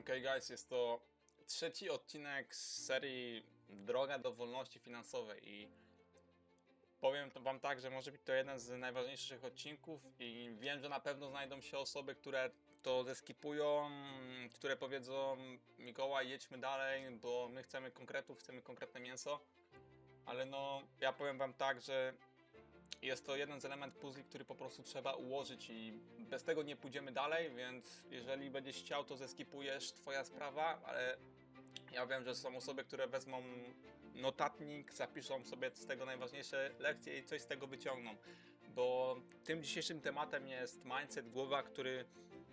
Okej, guys, jest to trzeci odcinek z serii Droga do wolności finansowej i powiem wam tak, że może być to jeden z najważniejszych odcinków i wiem, że na pewno znajdą się osoby, które to zeskipują, które powiedzą: Mikołaj, jedźmy dalej, bo my chcemy konkretów, chcemy konkretne mięso, ale no, ja powiem wam tak, że jest to jeden z elementów puzli, który po prostu trzeba ułożyć i bez tego nie pójdziemy dalej, więc jeżeli będziesz chciał, to zeskipujesz, twoja sprawa, ale ja wiem, że są osoby, które wezmą notatnik, zapiszą sobie z tego najważniejsze lekcje i coś z tego wyciągną, bo tym dzisiejszym tematem jest mindset, głowa, który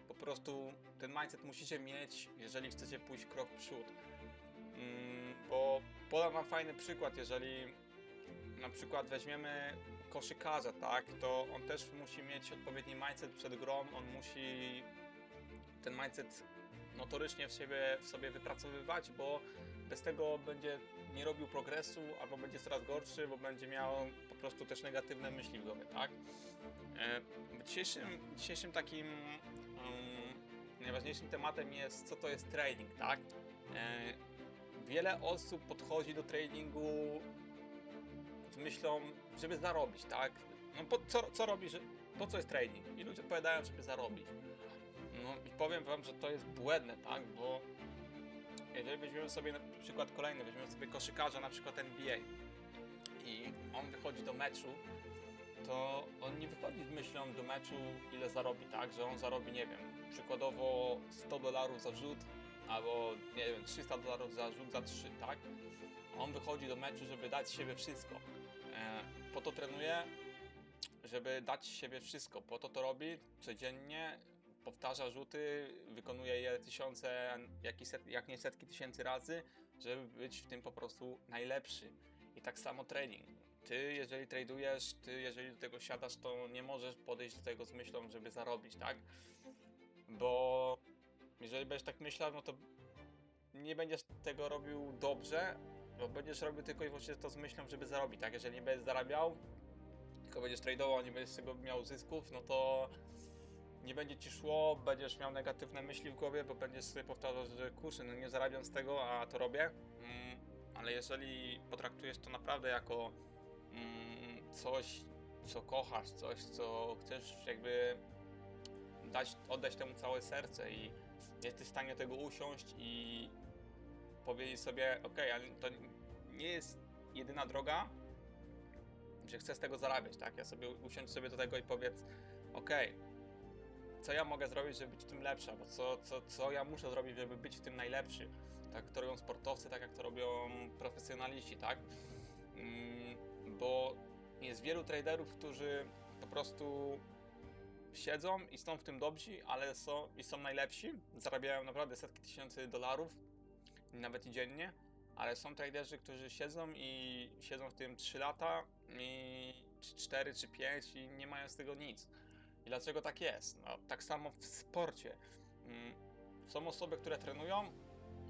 po prostu ten mindset musicie mieć, jeżeli chcecie pójść krok w przód. Bo podam wam fajny przykład, jeżeli na przykład weźmiemy koszykarza, tak, to on też musi mieć odpowiedni mindset przed grą, on musi ten mindset notorycznie w sobie wypracowywać, bo bez tego będzie nie robił progresu, albo będzie coraz gorszy, bo będzie miał po prostu też negatywne myśli w głowie, tak? Dzisiejszym takim najważniejszym tematem jest, co to jest trading, tak? Wiele osób podchodzi do tradingu z myślą, żeby zarobić, tak? No co robi, po co jest trading? I ludzie odpowiadają, żeby zarobić. No i powiem wam, że to jest błędne, tak? Bo jeżeli weźmiemy sobie na przykład kolejny, weźmiemy sobie koszykarza, na przykład NBA i on wychodzi do meczu, to on nie wychodzi z myślą do meczu, ile zarobi, tak? Że on zarobi, nie wiem, przykładowo $100 za rzut, albo nie wiem, $300 za rzut za 3, tak? On wychodzi do meczu, żeby dać z siebie wszystko. Po to trenuje, żeby dać z siebie wszystko. Po to robi codziennie, powtarza rzuty, wykonuje je tysiące, jak nie setki tysięcy razy, żeby być w tym po prostu najlepszy. I tak samo trening. Ty, jeżeli tradujesz, ty, jeżeli do tego siadasz, to nie możesz podejść do tego z myślą, żeby zarobić, tak? Bo jeżeli będziesz tak myślał, no to nie będziesz tego robił dobrze, bo będziesz robił tylko i wyłącznie to z myślą, żeby zarobić, tak? Jeżeli nie będziesz zarabiał, tylko będziesz tradował, nie będziesz z tego miał zysków, no to nie będzie ci szło, będziesz miał negatywne myśli w głowie, bo będziesz sobie powtarzał, że kurczę, no nie zarabiam z tego, a to robię. Ale jeżeli potraktujesz to naprawdę jako coś, co kochasz, coś, co chcesz jakby oddać temu całe serce i jesteś w stanie tego usiąść i powiedzieć sobie, okej, ale to nie jest jedyna droga, że chcę z tego zarabiać, tak? Ja sobie usiądź sobie do tego i powiedz, okej, co ja mogę zrobić, żeby być w tym lepszy, albo co ja muszę zrobić, żeby być w tym najlepszy, tak jak to robią sportowcy, tak jak to robią profesjonaliści, tak? Bo jest wielu traderów, którzy po prostu siedzą i są w tym dobrzy, ale są najlepsi, zarabiają naprawdę setki tysięcy dolarów, nawet i dziennie, ale są traderzy, którzy siedzą w tym 3 lata, czy 4, czy 5 i nie mają z tego nic. I dlaczego tak jest? No, tak samo w sporcie. Są osoby, które trenują,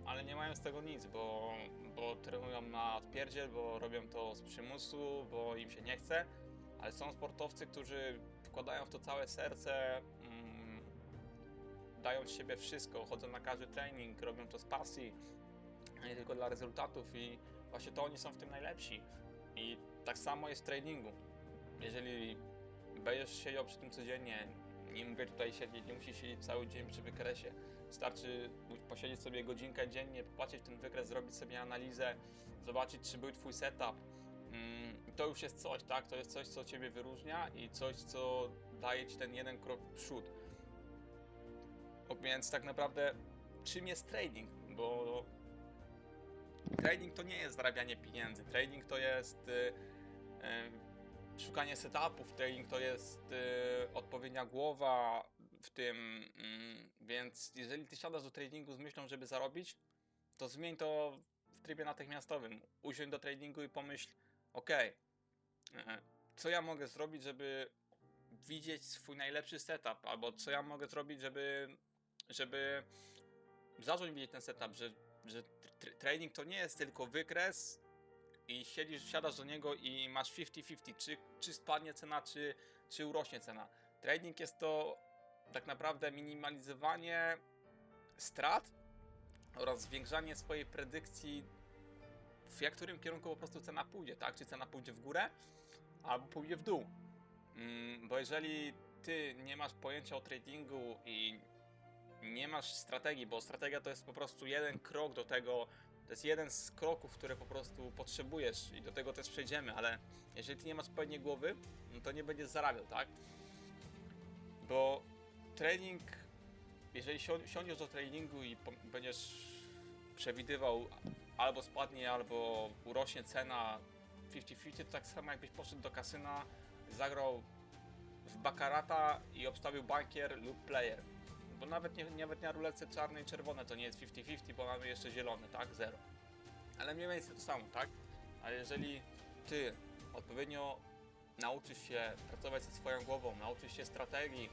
ale nie mają z tego nic, bo trenują na odpierdziel, bo robią to z przymusu, bo im się nie chce, ale są sportowcy, którzy wkładają w to całe serce, dają z siebie wszystko, chodzą na każdy trening, robią to z pasji, a nie tylko dla rezultatów i właśnie to oni są w tym najlepsi. I tak samo jest w tradingu. Jeżeli będziesz siedział przy tym codziennie, nie mówię tutaj siedzieć, nie musisz siedzieć cały dzień przy wykresie. Wystarczy posiedzieć sobie godzinkę dziennie, popatrzeć w ten wykres, zrobić sobie analizę, zobaczyć, czy był twój setup. I to już jest coś, tak? To jest coś, co ciebie wyróżnia i coś, co daje ci ten jeden krok w przód. Więc tak naprawdę czym jest trading? Bo trading to nie jest zarabianie pieniędzy. Trading to jest szukanie setupów, trading to jest odpowiednia głowa w tym, więc jeżeli ty siadasz do tradingu z myślą, żeby zarobić, to zmień to w trybie natychmiastowym. Usiądź do tradingu i pomyśl, co ja mogę zrobić, żeby widzieć swój najlepszy setup, albo co ja mogę zrobić, żeby zacząć widzieć ten setup, że trading to nie jest tylko wykres i siadasz do niego i masz 50-50, czy spadnie cena, czy urośnie cena. Trading jest to tak naprawdę minimalizowanie strat oraz zwiększanie swojej predykcji, w którym kierunku po prostu cena pójdzie, tak? Czy cena pójdzie w górę, albo pójdzie w dół. Bo jeżeli ty nie masz pojęcia o tradingu i nie masz strategii, bo strategia to jest po prostu jeden krok do tego, to jest jeden z kroków, które po prostu potrzebujesz i do tego też przejdziemy, ale jeżeli ty nie masz pełnej głowy, no to nie będziesz zarabiał, tak? Bo trading, jeżeli siądziesz do tradingu i będziesz przewidywał albo spadnie, albo urośnie cena 50-50, to tak samo jakbyś poszedł do kasyna, zagrał w Baccarata i obstawił bankier lub player. Bo nawet na ruletce czarne i czerwone to nie jest 50-50, bo mamy jeszcze zielone, tak? Zero. Ale mniej więcej to samo, tak? Ale jeżeli ty odpowiednio nauczysz się pracować ze swoją głową, nauczysz się strategii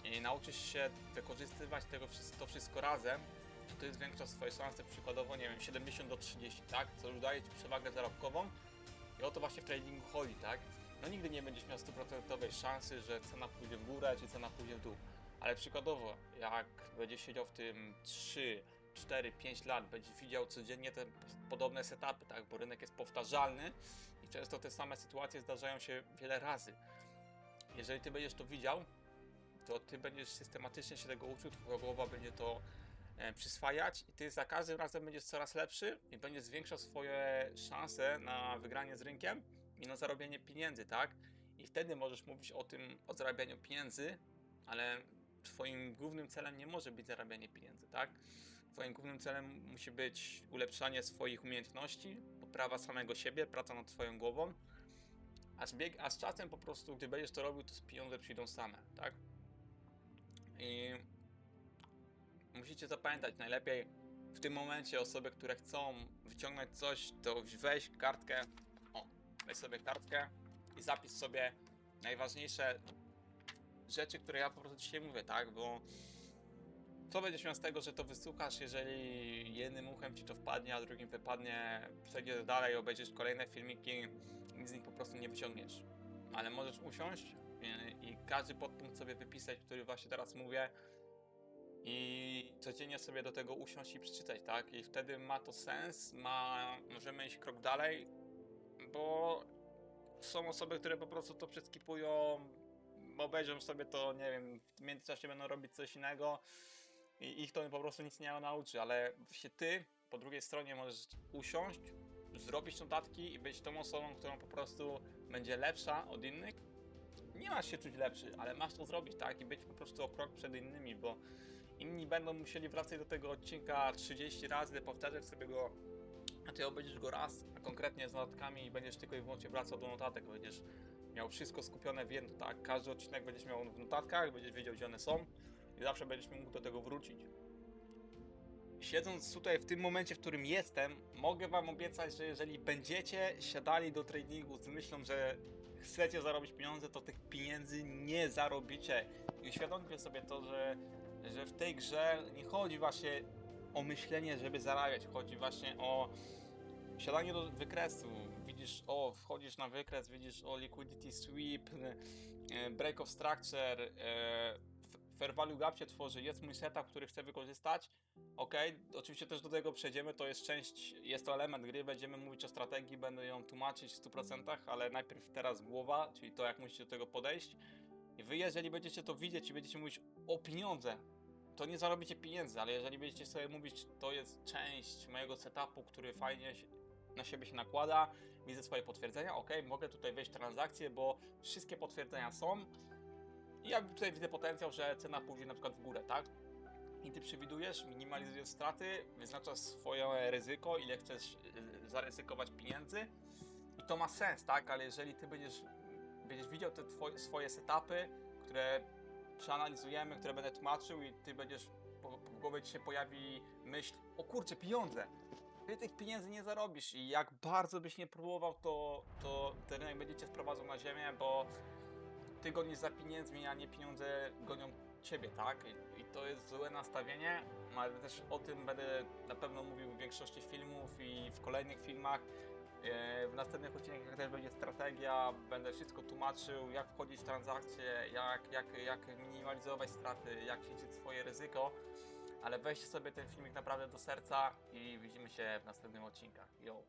i nauczysz się wykorzystywać to wszystko razem, to ty zwiększasz swoje szanse, przykładowo, nie wiem, 70-30, tak? Co już daje ci przewagę zarobkową i o to właśnie w tradingu chodzi, tak? No nigdy nie będziesz miał 100% szansy, że cena pójdzie w górę, czy cena pójdzie w dół. Ale przykładowo, jak będziesz siedział w tym 3, 4, 5 lat, będziesz widział codziennie te podobne setupy, tak? Bo rynek jest powtarzalny i często te same sytuacje zdarzają się wiele razy. Jeżeli ty będziesz to widział, to ty będziesz systematycznie się tego uczył, twoja głowa będzie to przyswajać i ty za każdym razem będziesz coraz lepszy i będziesz zwiększał swoje szanse na wygranie z rynkiem i na zarobienie pieniędzy, tak? I wtedy możesz mówić o zarabianiu pieniędzy, ale twoim głównym celem nie może być zarabianie pieniędzy, tak? Twoim głównym celem musi być ulepszanie swoich umiejętności, poprawa samego siebie, praca nad swoją głową, a z czasem po prostu, gdy będziesz to robił, to pieniądze przyjdą same, tak? I musicie zapamiętać, najlepiej w tym momencie osoby, które chcą wyciągnąć coś, to weź kartkę, weź sobie kartkę i zapisz sobie najważniejsze rzeczy, które ja po prostu dzisiaj mówię, tak, bo co będziesz miał z tego, że to wysłuchasz, jeżeli jednym uchem ci to wpadnie, a drugim wypadnie, przejdziesz dalej, obejrzysz kolejne filmiki, nic z nich po prostu nie wyciągniesz. Ale możesz usiąść i każdy podpunkt sobie wypisać, który właśnie teraz mówię, i codziennie sobie do tego usiąść i przeczytać, tak? I wtedy ma to sens, możemy iść krok dalej, bo są osoby, które po prostu to przeskipują, obejrzą sobie to, nie wiem, w międzyczasie będą robić coś innego i ich to po prostu nic nie nauczy, ale właśnie ty po drugiej stronie możesz usiąść, zrobić notatki i być tą osobą, którą po prostu będzie lepsza od innych. Nie masz się czuć lepszy, ale masz to zrobić, tak? I być po prostu o krok przed innymi, bo inni będą musieli wracać do tego odcinka 30 razy, powtarzać sobie go, a ty obejrzysz go raz, a konkretnie z notatkami i będziesz tylko i wyłącznie wracał do notatek, będziesz miał wszystko skupione w jedno, tak? Każdy odcinek będziesz miał w notatkach, będziesz wiedział, gdzie one są i zawsze będziesz mógł do tego wrócić. Siedząc tutaj w tym momencie, w którym jestem, mogę wam obiecać, że jeżeli będziecie siadali do tradingu z myślą, że chcecie zarobić pieniądze, to tych pieniędzy nie zarobicie. I uświadomcie sobie to, że w tej grze nie chodzi właśnie o myślenie, żeby zarabiać, chodzi właśnie o siadanie do wykresu. Widzisz, wchodzisz na wykres, widzisz liquidity sweep, break of structure, fair value gap się tworzy, jest mój setup, który chcę wykorzystać. Ok, oczywiście też do tego przejdziemy, to jest jest to element gry, będziemy mówić o strategii, będę ją tłumaczyć w 100%, ale najpierw teraz głowa, czyli to, jak musicie do tego podejść. I wy, jeżeli będziecie to widzieć i będziecie mówić o pieniądze, to nie zarobicie pieniędzy, ale jeżeli będziecie sobie mówić, to jest część mojego setupu, który fajnie na siebie się nakłada, widzę swoje potwierdzenia, ok, mogę tutaj wejść w transakcję, bo wszystkie potwierdzenia są i ja tutaj widzę potencjał, że cena pójdzie na przykład w górę, tak? I ty przewidujesz, minimalizujesz straty, wyznaczasz swoje ryzyko, ile chcesz zaryzykować pieniędzy i to ma sens, tak? Ale jeżeli ty będziesz widział te swoje setupy, które przeanalizujemy, które będę tłumaczył i ty będziesz, w głowie ci się pojawi myśl, o kurczę, pieniądze! Ty tych pieniędzy nie zarobisz i jak bardzo byś nie próbował, to ten rynek będzie cię sprowadzał na ziemię, bo ty gonisz za pieniędzmi, a nie pieniądze gonią ciebie, tak? I to jest złe nastawienie, ale też o tym będę na pewno mówił w większości filmów i w kolejnych filmach. W następnych odcinkach też będzie strategia, będę wszystko tłumaczył, jak wchodzić w transakcje, jak minimalizować straty, jak liczyć swoje ryzyko. ale weźcie sobie ten filmik naprawdę do serca i widzimy się w następnych odcinkach. Yo!